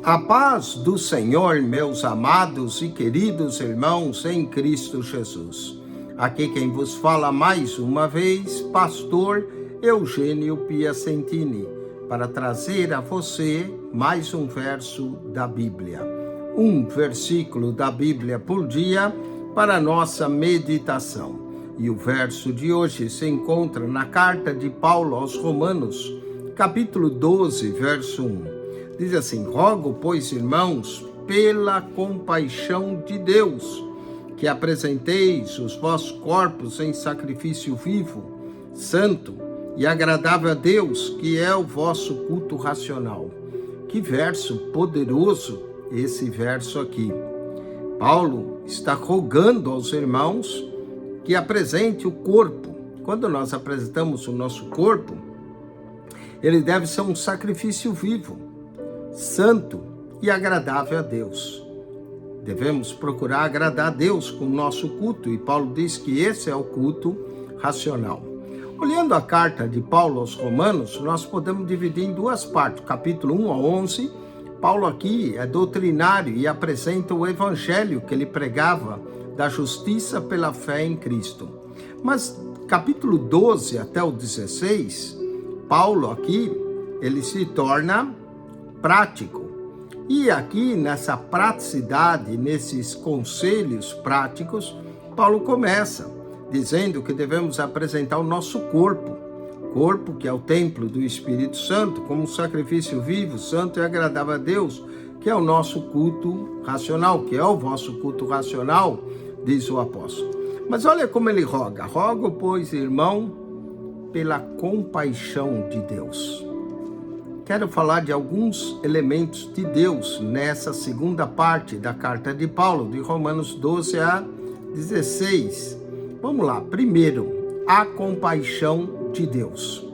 A paz do Senhor, meus amados e queridos irmãos em Cristo Jesus. Aqui quem vos fala mais uma vez, pastor Eugênio Piacentini, para trazer a você mais um verso da Bíblia. Um versículo da Bíblia por dia para nossa meditação. E o verso de hoje se encontra na carta de Paulo aos Romanos, capítulo 12, verso 1. Diz assim: rogo, pois, irmãos, pela compaixão de Deus, que apresenteis os vossos corpos em sacrifício vivo, santo e agradável a Deus, que é o vosso culto racional. Que verso poderoso esse verso aqui. Paulo está rogando aos irmãos que apresente o corpo. Quando nós apresentamos o nosso corpo, ele deve ser um sacrifício vivo, santo e agradável a Deus. Devemos procurar agradar a Deus com o nosso culto, e Paulo diz que esse é o culto racional. Olhando a carta de Paulo aos Romanos, nós podemos dividir em duas partes, capítulo 1 a 11. Paulo aqui é doutrinário e apresenta o evangelho que ele pregava da justiça pela fé em Cristo. Mas capítulo 12 até o 16, Paulo aqui, ele se torna prático. E aqui nessa praticidade, nesses conselhos práticos, Paulo começa dizendo que devemos apresentar o nosso corpo que é o templo do Espírito Santo, como um sacrifício vivo, santo e agradável a Deus, que é o nosso culto racional, que é o vosso culto racional, diz o apóstolo. Mas olha como ele roga: rogo, pois, irmão, pela compaixão de Deus. Quero falar de alguns elementos de Deus nessa segunda parte da carta de Paulo, de Romanos 12 a 16. Vamos lá. Primeiro, a compaixão de Deus.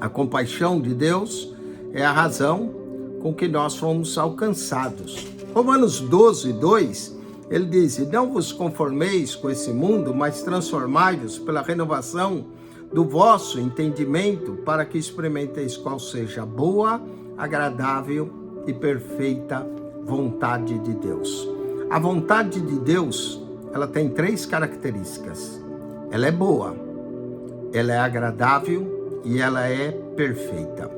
A compaixão de Deus é a razão com que nós fomos alcançados. Romanos 12, 2, ele diz: não vos conformeis com esse mundo, mas transformai-vos pela renovação do vosso entendimento, para que experimenteis qual seja a boa, agradável e perfeita vontade de Deus. A vontade de Deus, ela tem três características. Ela é boa, ela é agradável e ela é perfeita.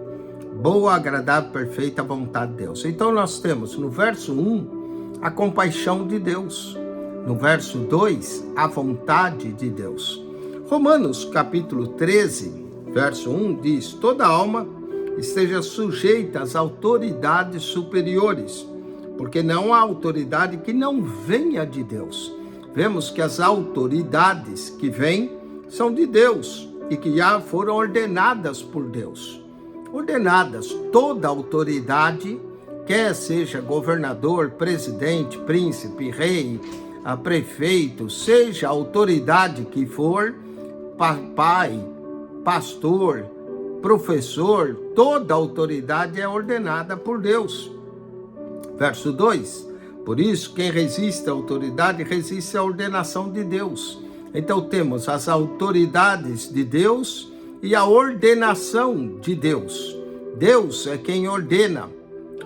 Boa, agradável, perfeita vontade de Deus. Então nós temos no verso 1 a compaixão de Deus. No verso 2, a vontade de Deus. Romanos capítulo 13, verso 1 diz: toda alma esteja sujeita às autoridades superiores, porque não há autoridade que não venha de Deus. Vemos que as autoridades que vêm são de Deus e que já foram ordenadas por Deus. Ordenadas, toda autoridade, quer seja governador, presidente, príncipe, rei, prefeito, seja a autoridade que for, pai, pastor, professor, toda autoridade é ordenada por Deus. Verso 2, por isso quem resiste à autoridade resiste à ordenação de Deus. Então temos as autoridades de Deus e a ordenação de Deus. Deus é quem ordena,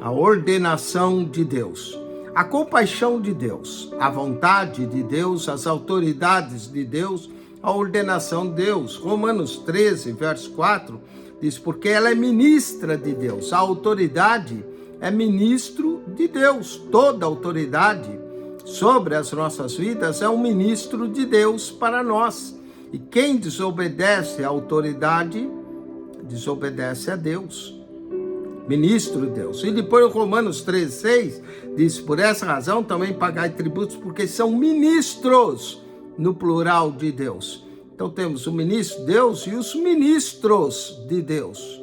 a ordenação de Deus. A compaixão de Deus, a vontade de Deus, as autoridades de Deus, a ordenação de Deus. Romanos 13, verso 4, diz: porque ela é ministra de Deus. A autoridade é ministro de Deus. Toda autoridade sobre as nossas vidas é um ministro de Deus para nós. E quem desobedece à autoridade, desobedece a Deus. Ministro de Deus. E depois Romanos 13, 6 diz: por essa razão também pagai tributos, porque são ministros, no plural, de Deus. Então temos o ministro de Deus e os ministros de Deus.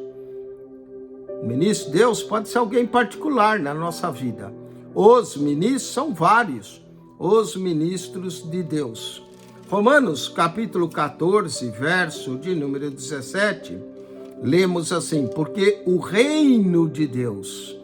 O ministro de Deus pode ser alguém particular na nossa vida. Os ministros são vários, os ministros de Deus. Romanos capítulo 14, verso de número 17, lemos assim: porque o reino de Deus,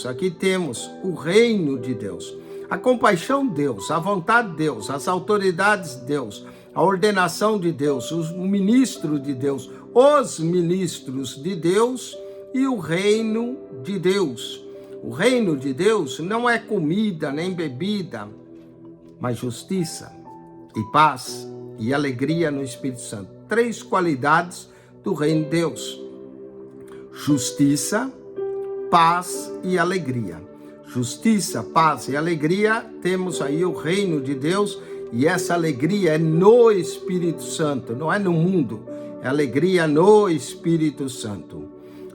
aqui temos o reino de Deus, a compaixão de Deus, a vontade de Deus, as autoridades de Deus, a ordenação de Deus, o ministro de Deus, os ministros de Deus e o reino de Deus. O reino de Deus não é comida nem bebida, mas justiça e paz e alegria no Espírito Santo. 3 qualidades do reino de Deus: justiça, paz e alegria. Justiça, paz e alegria, temos aí o reino de Deus, e essa alegria é no Espírito Santo, não é no mundo, é alegria no Espírito Santo.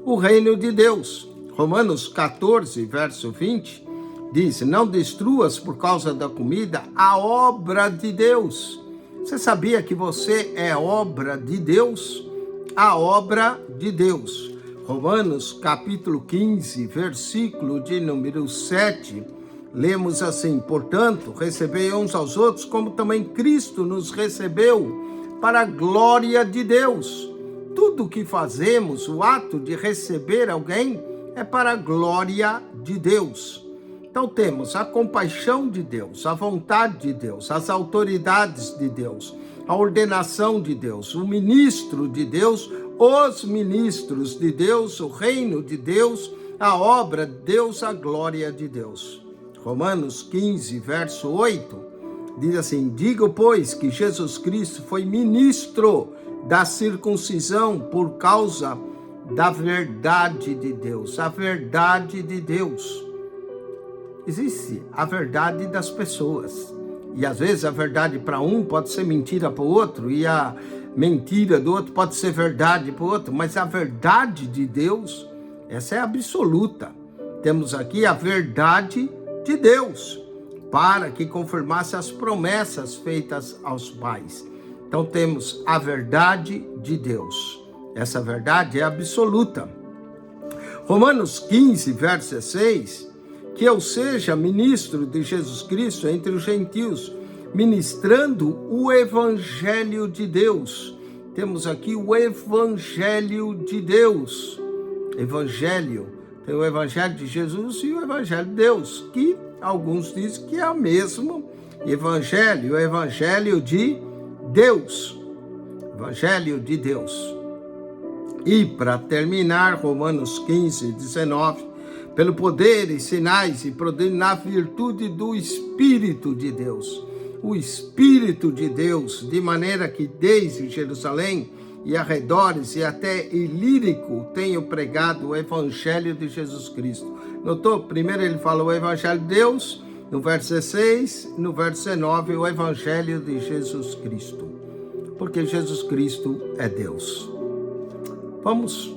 O reino de Deus, Romanos 14, verso 20, diz: não destruas por causa da comida a obra de Deus. Você sabia que você é obra de Deus? A obra de Deus. Romanos capítulo 15, versículo de número 7, lemos assim: portanto, recebei uns aos outros como também Cristo nos recebeu, para a glória de Deus. Tudo que fazemos, o ato de receber alguém, é para a glória de Deus. Então temos a compaixão de Deus, a vontade de Deus, as autoridades de Deus, a ordenação de Deus, o ministro de Deus, os ministros de Deus, o reino de Deus, a obra de Deus, a glória de Deus. Romanos 15, verso 8, diz assim: digo, pois, que Jesus Cristo foi ministro da circuncisão por causa da verdade de Deus. A verdade de Deus. Existe a verdade das pessoas. E às vezes a verdade para um pode ser mentira para o outro, e a mentira do outro pode ser verdade para o outro, mas a verdade de Deus, essa é absoluta. Temos aqui a verdade de Deus, para que confirmasse as promessas feitas aos pais. Então temos a verdade de Deus. Essa verdade é absoluta. Romanos 15, verso 16, que eu seja ministro de Jesus Cristo entre os gentios, ministrando o evangelho de Deus. Temos aqui o evangelho de Deus. Evangelho, tem o evangelho de Jesus e o evangelho de Deus, que alguns dizem que é o mesmo evangelho, o evangelho de Deus. Evangelho de Deus. E para terminar, Romanos 15, 19, pelo poder e sinais e prodígios na virtude do Espírito de Deus. O Espírito de Deus, de maneira que desde Jerusalém e arredores e até Ilírico tenho pregado o Evangelho de Jesus Cristo. Notou? Primeiro ele falou o Evangelho de Deus, no verso 16, no verso 19, o Evangelho de Jesus Cristo. Porque Jesus Cristo é Deus. Vamos,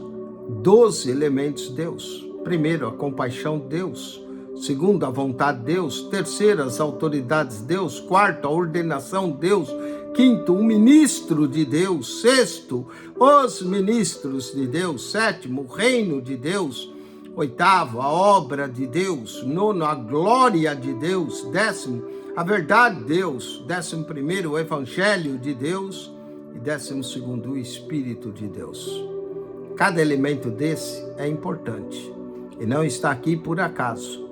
12 elementos de Deus. Primeiro, a compaixão de Deus. Segundo, a vontade de Deus. Terceiro, as autoridades de Deus. Quarto, a ordenação de Deus. Quinto, o ministro de Deus. Sexto, os ministros de Deus. Sétimo, o reino de Deus. Oitavo, a obra de Deus. Nono, a glória de Deus. Décimo, a verdade de Deus. 11º, o evangelho de Deus. E 12º, o Espírito de Deus. Cada elemento desse é importante e não está aqui por acaso.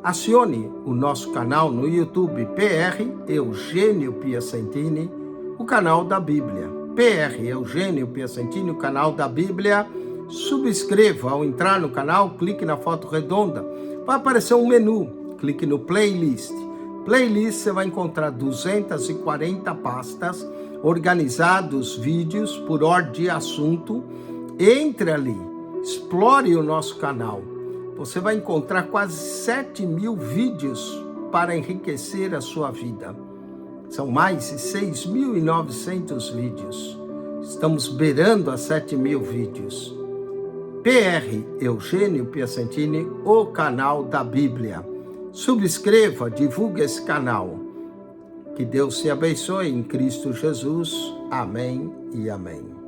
Acione o nosso canal no YouTube, PR Eugênio Piacentini, o canal da Bíblia. PR Eugênio Piacentini, o canal da Bíblia. Subscreva. Ao entrar no canal, clique na foto redonda. Vai aparecer um menu. Clique no playlist. Playlist, você vai encontrar 240 pastas, organizados vídeos por ordem de assunto. Entre ali, explore o nosso canal. Você vai encontrar quase 7.000 vídeos para enriquecer a sua vida. São mais de 6.900 vídeos. Estamos beirando a 7.000 vídeos. PR Eugênio Piacentini, o canal da Bíblia. Subscreva, divulgue esse canal. Que Deus te abençoe em Cristo Jesus. Amém e amém.